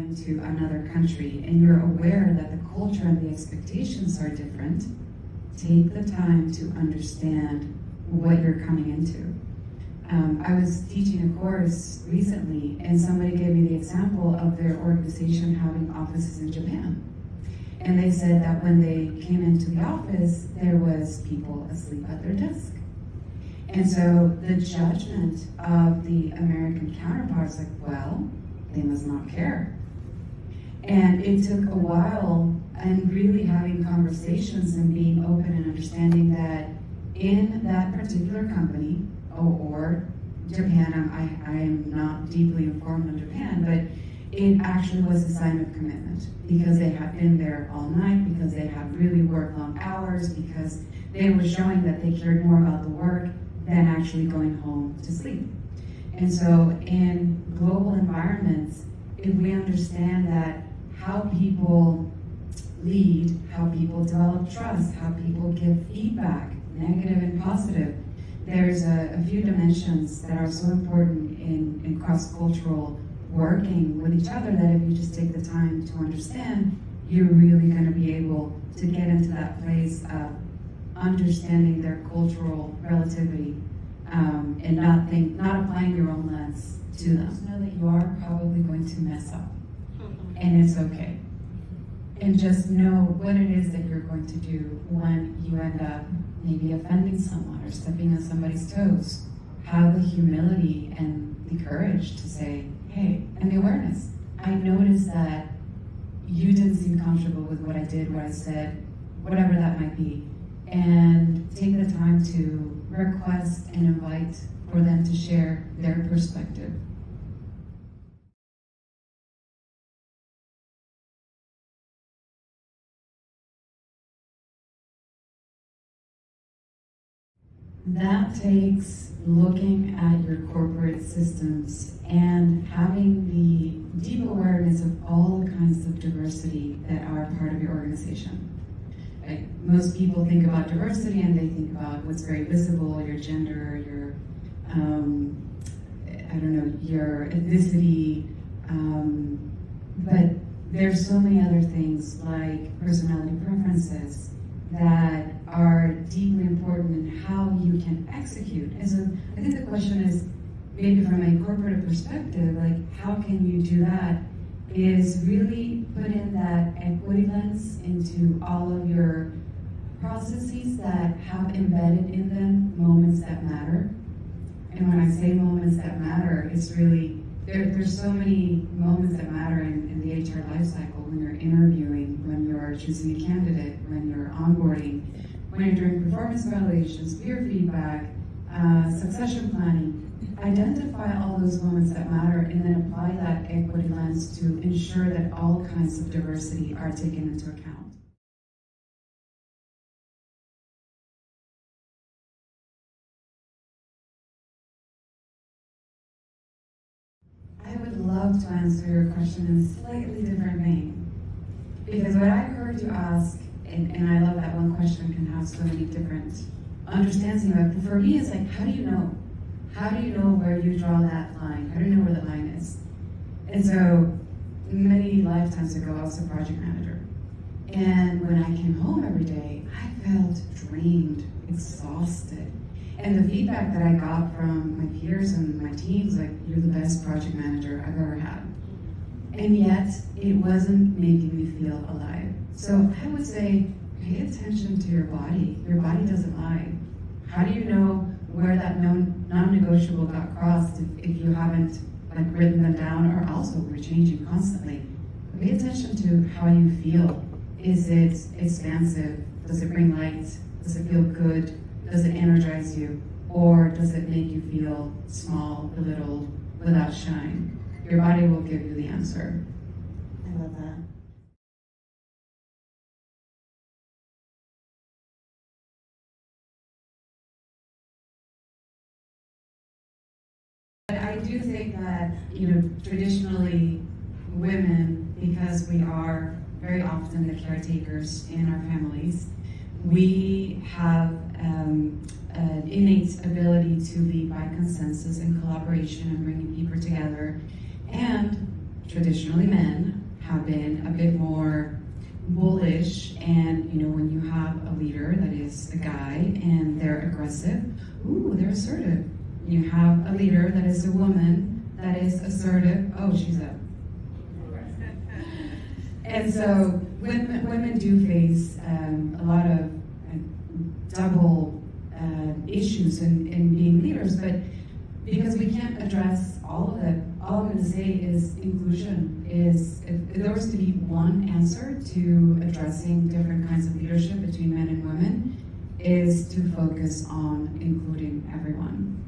into another country and you're aware that the culture and the expectations are different, take the time to understand what you're coming into. I was teaching a course recently and somebody gave me the example of their organization having offices in Japan. And they said that when they came into the office, there was people asleep at their desk. And so the judgment of the American counterparts, like, well, they must not care. And it took a while and really having conversations and being open and understanding that in that particular company, or Japan, I am not deeply informed on Japan, but it actually was a sign of commitment because they had been there all night, because they had really worked long hours, because they were showing that they cared more about the work than actually going home to sleep. And so in global environments, if we understand that how people lead, how people develop trust, how people give feedback, negative and positive, there's a few dimensions that are so important in cross-cultural working with each other that if you just take the time to understand, you're really going to be able to get into that place of understanding their cultural relativity and not applying your own lens to them. Just know that you are probably going to mess up, and it's okay. And just know what it is that you're going to do when you end up maybe offending someone or stepping on somebody's toes. Have the humility and the courage to say, hey, and the awareness. I noticed that you didn't seem comfortable with what I did, what I said, whatever that might be. And take the time to request and invite for them to share their perspective. That takes looking at your corporate systems and having the deep awareness of all the kinds of diversity that are part of your organization. Like, most people think about diversity and they think about what's very visible, your gender, your, your ethnicity, but there's so many other things like personality preferences that are deeply important in how you can execute. And so I think the question is, maybe from a corporate perspective, like how can you do that, is really put in that equity lens into all of your processes that have embedded in them moments that matter. And when I say moments that matter, it's really, there's so many moments that matter in the HR life cycle, when you're interviewing, when you're choosing a candidate, when you're onboarding, when you're doing performance evaluations, peer feedback, succession planning. Identify all those moments that matter and then apply that equity lens to ensure that all kinds of diversity are taken into account. I would love to answer your question in a slightly different vein. Because what I heard you ask, and I love that one question can have so many different understandings of it, but for me it's like, how do you know? How do you know where you draw that line? How do you know where the line is? And so many lifetimes ago, I was a project manager. And when I came home every day, I felt drained, exhausted. And the feedback that I got from my peers and my teams, like, you're the best project manager I've ever had. And yet, it wasn't making me feel alive. So I would say, pay attention to your body. Your body doesn't lie. How do you know where that non-negotiable got crossed if you haven't written them down, or also we're changing constantly? Pay attention to how you feel. Is it expansive? Does it bring light? Does it feel good? Does it energize you? Or does it make you feel small, belittled, without shine? Your body will give you the answer. I love that. I do think that, traditionally women, because we are very often the caretakers in our families, we have an innate ability to lead by consensus and collaboration and bringing people together. And traditionally men, have been a bit more bullish, and when you have a leader that is a guy and they're aggressive, ooh, they're assertive. You have a leader that is a woman that is assertive, oh, she's a. And so women do face a lot of double issues in being leaders, but because we can't address all of it, all I'm going to say is inclusion is, if there was to be one answer to addressing different kinds of leadership between men and women, is to focus on including everyone.